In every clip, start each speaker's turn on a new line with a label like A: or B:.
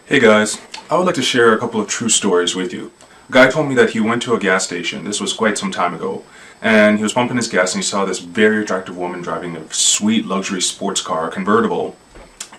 A: Hey guys, I would like to share a couple of true stories with you. A guy told me that he went to a gas station, this was quite some time ago, and he was pumping his gas and he saw this very attractive woman driving a sweet luxury sports car, a convertible,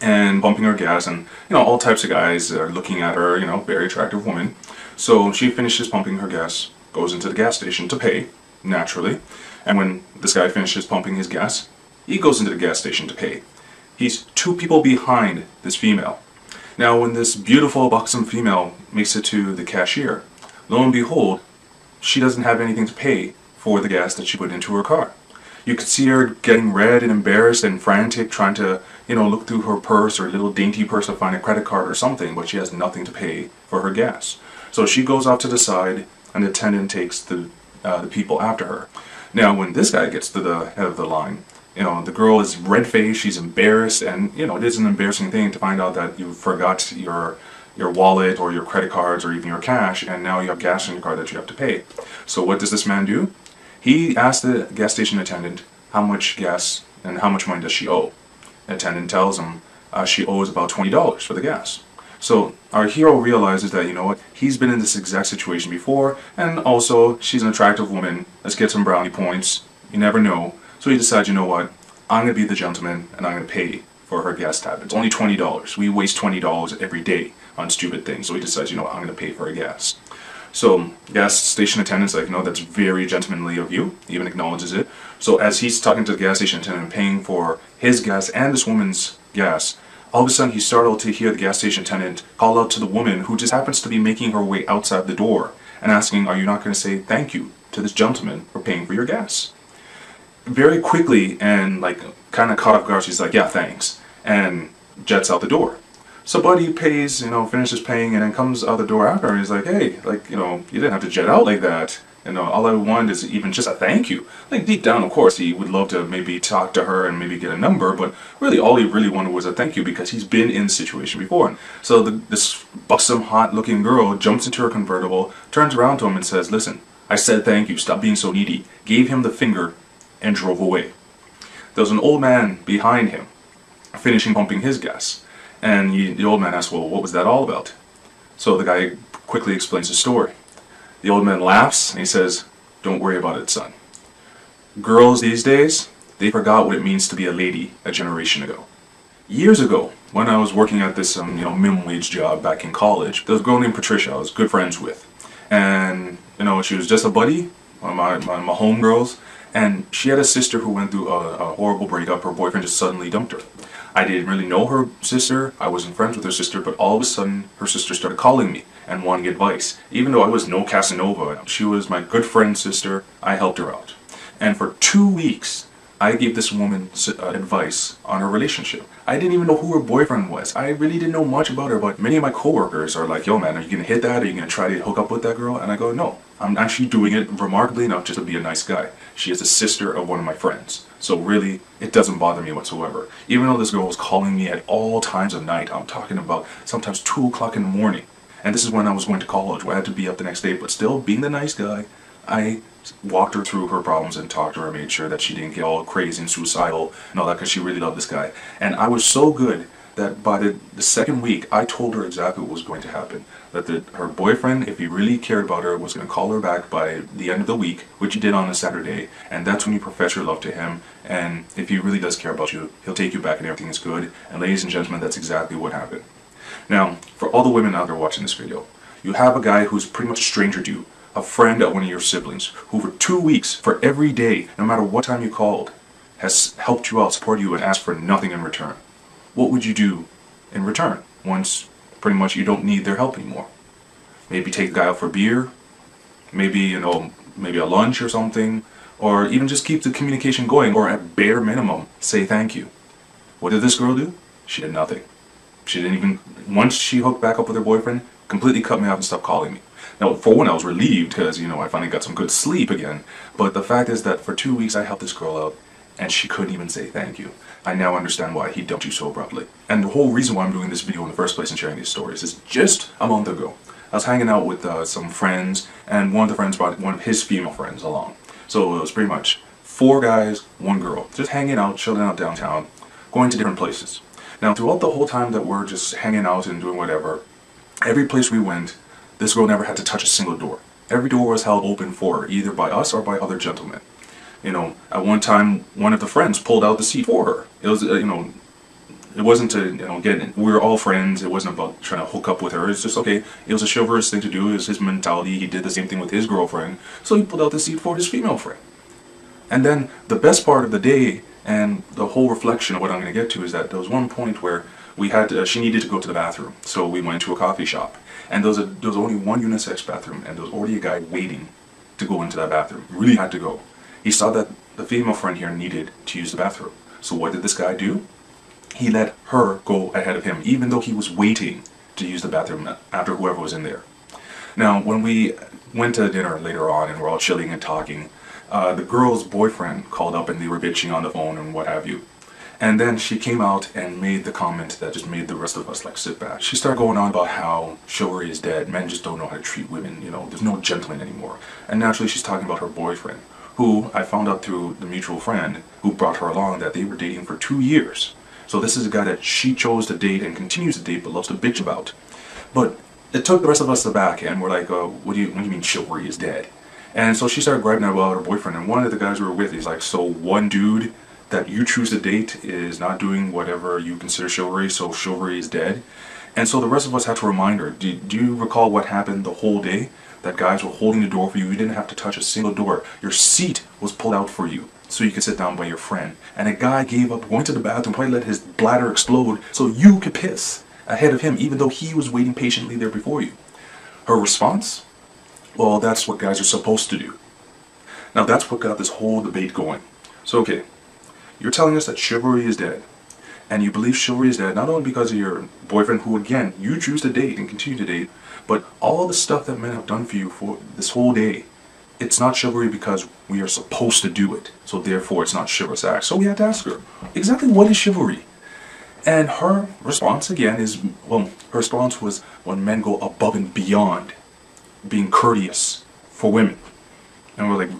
A: and pumping her gas, and all types of guys are looking at her, very attractive woman. So she finishes pumping her gas, goes into the gas station to pay, naturally, and when this guy finishes pumping his gas, he goes into the gas station to pay. He's two people behind this female. Now, when this beautiful, buxom female makes it to the cashier, lo and behold, she doesn't have anything to pay for the gas that she put into her car. You could see her getting red and embarrassed and frantic, trying to, look through her purse or little dainty purse to find a credit card or something, but she has nothing to pay for her gas. So she goes off to the side, and the attendant takes the people after her. Now, when this guy gets to the head of the line, the girl is red-faced, she's embarrassed, and, it is an embarrassing thing to find out that you forgot your wallet or your credit cards or even your cash, and now you have gas in your car that you have to pay. So what does this man do? He asks the gas station attendant how much gas and how much money does she owe. The attendant tells him she owes about $20 for the gas. So our hero realizes that, he's been in this exact situation before, and also she's an attractive woman. Let's get some brownie points. You never know. So he decides, I'm going to be the gentleman and I'm going to pay for her gas tab. It's only $20. We waste $20 every day on stupid things. So he decides, I'm going to pay for her gas. So gas station attendant's like, that's very gentlemanly of you. He even acknowledges it. So as he's talking to the gas station attendant and paying for his gas and this woman's gas, all of a sudden he's startled to hear the gas station attendant call out to the woman who just happens to be making her way outside the door and asking, are you not going to say thank you to this gentleman for paying for your gas? Very quickly and kind of caught off guard, she's like, yeah, thanks, and jets out the door. So Buddy pays, finishes paying, and then comes out the door after her, and he's like, hey, you didn't have to jet out like that. All I wanted is even just a thank you. Deep down, of course, he would love to maybe talk to her and maybe get a number, but really all he really wanted was a thank you because he's been in the situation before. So this buxom, hot-looking girl jumps into her convertible, turns around to him and says, listen, I said thank you, stop being so needy, gave him the finger, and drove away. There was an old man behind him, finishing pumping his gas, and the old man asked, well, what was that all about? So the guy quickly explains the story. The old man laughs, and he says, don't worry about it, son. Girls these days, they forgot what it means to be a lady a generation ago. Years ago, when I was working at this minimum wage job back in college, there was a girl named Patricia I was good friends with. And, she was just a buddy, one of my homegirls. And she had a sister who went through a horrible breakup. Her boyfriend just suddenly dumped her. I didn't really know her sister. I wasn't friends with her sister, but all of a sudden, her sister started calling me and wanting advice. Even though I was no Casanova, she was my good friend's sister. I helped her out. And for 2 weeks, I gave this woman advice on her relationship. I didn't even know who her boyfriend was. I really didn't know much about her, but many of my coworkers are like, yo man, are you going to hit that? Are you going to try to hook up with that girl? And I go, no, I'm actually doing it remarkably enough just to be a nice guy. She is the sister of one of my friends. So really, it doesn't bother me whatsoever. Even though this girl was calling me at all times of night, I'm talking about sometimes 2 o'clock in the morning. And this is when I was going to college, where I had to be up the next day, but still, being the nice guy, I walked her through her problems and talked to her, made sure that she didn't get all crazy and suicidal and all that because she really loved this guy. And I was so good that by the second week, I told her exactly what was going to happen. That her boyfriend, if he really cared about her, was going to call her back by the end of the week, which he did on a Saturday. And that's when you profess your love to him. And if he really does care about you, he'll take you back and everything is good. And ladies and gentlemen, that's exactly what happened. Now, for all the women out there watching this video, you have a guy who's pretty much a stranger to you. A friend of one of your siblings, who for 2 weeks, for every day, no matter what time you called, has helped you out, supported you, and asked for nothing in return. What would you do in return once pretty much you don't need their help anymore? Maybe take the guy out for beer, maybe, maybe a lunch or something, or even just keep the communication going, or at bare minimum, say thank you. What did this girl do? She did nothing. She didn't even, once she hooked back up with her boyfriend, completely cut me off and stopped calling me. Now, for one, I was relieved because, I finally got some good sleep again. But the fact is that for 2 weeks, I helped this girl out, and she couldn't even say thank you. I now understand why he dumped you so abruptly. And the whole reason why I'm doing this video in the first place and sharing these stories is just a month ago. I was hanging out with some friends, and one of the friends brought one of his female friends along. So it was pretty much 4 guys, 1 girl, just hanging out, chilling out downtown, going to different places. Now, throughout the whole time that we're just hanging out and doing whatever, Every place we went, this girl never had to touch a single door. Every door was held open for her, either by us or by other gentlemen. You know, at one time, one of the friends pulled out the seat for her. It was, it wasn't to, get in. We were all friends. It wasn't about trying to hook up with her. It's just, okay, it was a chivalrous thing to do. It was his mentality. He did the same thing with his girlfriend. So he pulled out the seat for his female friend. And then the best part of the day and the whole reflection of what I'm going to get to is that there was one point where we had she needed to go to the bathroom. So we went to a coffee shop. And there was only one unisex bathroom. And there was already a guy waiting to go into that bathroom. Really had to go. He saw that the female friend here needed to use the bathroom. So what did this guy do? He let her go ahead of him, even though he was waiting to use the bathroom after whoever was in there. Now, when we went to dinner later on and we're all chilling and talking, the girl's boyfriend called up and they were bitching on the phone and what have you. And then she came out and made the comment that just made the rest of us like sit back. She started going on about how chivalry is dead, men just don't know how to treat women, there's no gentleman anymore. And naturally she's talking about her boyfriend, who I found out through the mutual friend who brought her along that they were dating for 2 years. So this is a guy that she chose to date and continues to date but loves to bitch about. But it took the rest of us aback and we're like, what do you mean chivalry is dead? And so she started griping about her boyfriend, and one of the guys we were with, he's like, so one dude that you choose to date is not doing whatever you consider chivalry, so chivalry is dead? And so the rest of us had to remind her, do you recall what happened the whole day? That guys were holding the door for you, you didn't have to touch a single door. Your seat was pulled out for you, so you could sit down by your friend. And a guy gave up going to the bathroom, probably let his bladder explode, so you could piss ahead of him, even though he was waiting patiently there before you. Her response? Well, that's what guys are supposed to do. Now that's what got this whole debate going. So okay, you're telling us that chivalry is dead. And you believe chivalry is dead not only because of your boyfriend, who again, you choose to date and continue to date, but all the stuff that men have done for you for this whole day. It's not chivalry because we are supposed to do it. So therefore it's not chivalrous act. So we had to ask her, exactly what is chivalry? And her response again is, well, her response was when men go above and beyond being courteous for women. And we're like,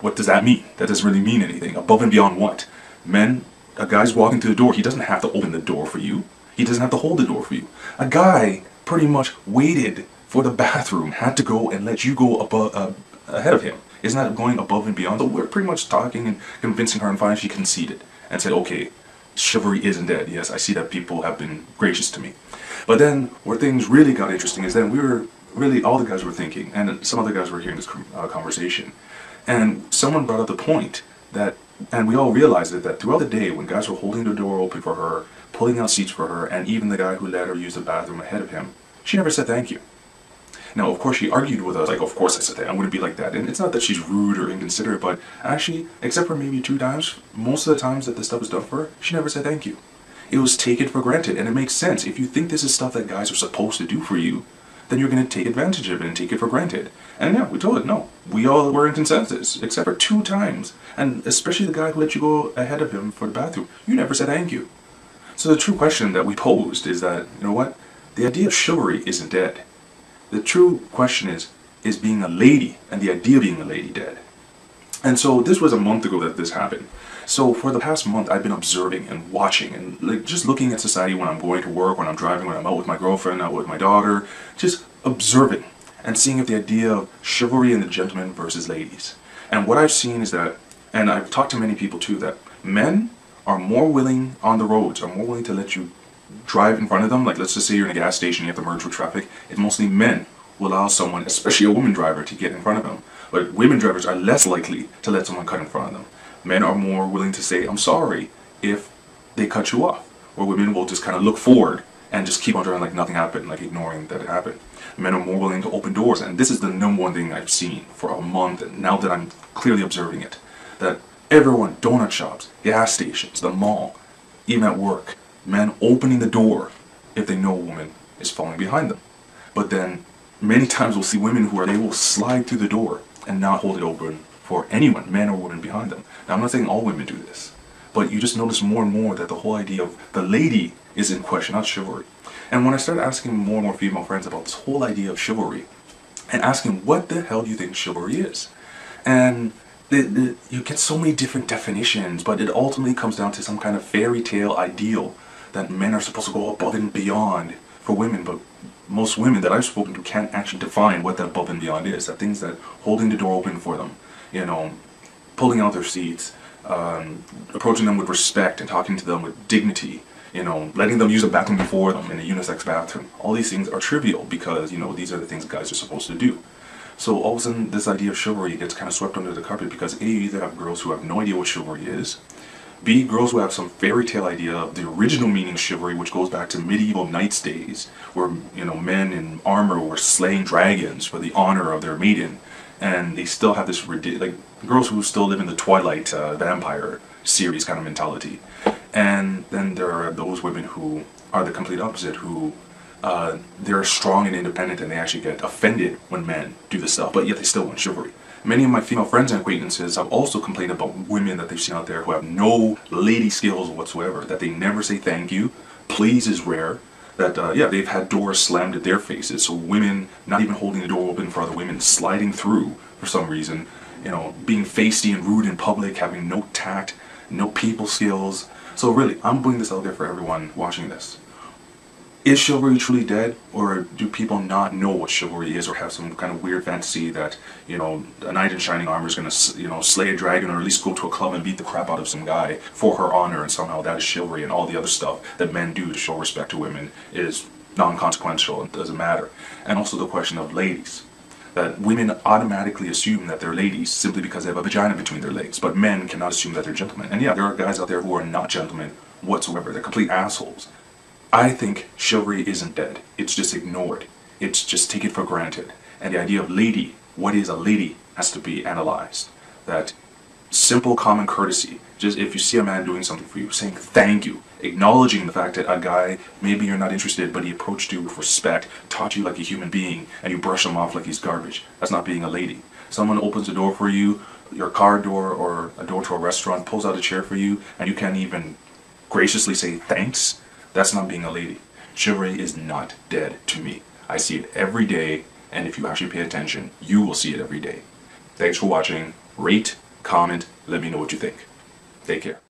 A: what does that mean? That doesn't really mean anything. Above and beyond what? Men, a guy's walking through the door, he doesn't have to open the door for you. He doesn't have to hold the door for you. A guy pretty much waited for the bathroom, had to go and let you go above, ahead of him. Isn't that going above and beyond? So we're pretty much talking and convincing her, and finally she conceded and said, okay, chivalry isn't dead. Yes, I see that people have been gracious to me. But then where things really got interesting is then we were really, all the guys were thinking, and some other guys were hearing this conversation, and someone brought up the point that, and we all realized it, that throughout the day when guys were holding the door open for her, pulling out seats for her, and even the guy who let her use the bathroom ahead of him, she never said thank you. Now, of course, she argued with us, like, of course I said that, I wouldn't be like that. And it's not that she's rude or inconsiderate, but actually, except for maybe 2 times, most of the times that this stuff was done for her, she never said thank you. It was taken for granted, and it makes sense. If you think this is stuff that guys are supposed to do for you, then you're going to take advantage of it and take it for granted. And yeah, we told it, no. We all were in consensus, except for 2 times. And especially the guy who let you go ahead of him for the bathroom, you never said thank you. So the true question that we posed is that, you know what? The idea of chivalry isn't dead. The true question is being a lady, and the idea of being a lady dead? And so this was a month ago that this happened. So for the past month, I've been observing and watching and like just looking at society when I'm going to work, when I'm driving, when I'm out with my girlfriend, out with my daughter, just observing and seeing if the idea of chivalry and the gentleman versus ladies. And what I've seen is that, and I've talked to many people too, that men are more willing on the roads, are more willing to let you drive in front of them. Like let's just say you're in a gas station, you have to merge with traffic. It's mostly men who allow someone, especially a woman driver, to get in front of them. But women drivers are less likely to let someone cut in front of them. Men are more willing to say, I'm sorry, if they cut you off. Or women will just kind of look forward and just keep on driving like nothing happened, like ignoring that it happened. Men are more willing to open doors, and this is the #1 thing I've seen for a month, and now that I'm clearly observing it, that everyone, donut shops, gas stations, the mall, even at work, men opening the door if they know a woman is falling behind them. But then many times we'll see women who they will slide through the door and not hold it open for anyone, man or woman, behind them. Now I'm not saying all women do this, but you just notice more and more that the whole idea of the lady is in question, not chivalry. And when I started asking more and more female friends about this whole idea of chivalry, and asking what the hell do you think chivalry is, and you get so many different definitions, but it ultimately comes down to some kind of fairy tale ideal that men are supposed to go above and beyond for women, but most women that I've spoken to can't actually define what that above and beyond is. That things that holding the door open for them, you know, pulling out their seats, approaching them with respect and talking to them with dignity, you know, letting them use a bathroom before them in a unisex bathroom. All these things are trivial because, you know, these are the things guys are supposed to do. So all of a sudden this idea of chivalry gets kind of swept under the carpet because A, you either have girls who have no idea what chivalry is, B, girls who have some fairy tale idea of the original meaning of chivalry, which goes back to medieval knights days, where, you know, men in armor were slaying dragons for the honor of their maiden, and they still have this like girls who still live in the Twilight vampire series kind of mentality. And then there are those women who are the complete opposite, who they're strong and independent, and they actually get offended when men do this stuff, but yet they still want chivalry. Many of my female friends and acquaintances have also complained about women that they've seen out there who have no lady skills whatsoever, that they never say thank you, please is rare, that, yeah, they've had doors slammed at their faces, so women not even holding the door open for other women, sliding through for some reason, you know, being feisty and rude in public, having no tact, no people skills. So really, I'm putting this out there for everyone watching this. Is chivalry truly dead, or do people not know what chivalry is, or have some kind of weird fantasy that, you know, a knight in shining armor is going to, you know, slay a dragon, or at least go to a club and beat the crap out of some guy for her honor, and somehow that is chivalry, and all the other stuff that men do to show respect to women is non-consequential and doesn't matter. And also the question of ladies, that women automatically assume that they're ladies simply because they have a vagina between their legs, but men cannot assume that they're gentlemen. And yeah, there are guys out there who are not gentlemen whatsoever, they're complete assholes. I think chivalry isn't dead. It's just ignored. It's just taken for granted. And the idea of lady, what is a lady, has to be analyzed. That simple common courtesy, just if you see a man doing something for you, saying thank you, acknowledging the fact that a guy, maybe you're not interested, but he approached you with respect, taught you like a human being, and you brush him off like he's garbage. That's not being a lady. Someone opens the door for you, your car door or a door to a restaurant, pulls out a chair for you, and you can't even graciously say thanks. That's not being a lady. Chivalry is not dead to me. I see it every day, and if you actually pay attention, you will see it every day. Thanks for watching. Rate, comment, let me know what you think. Take care.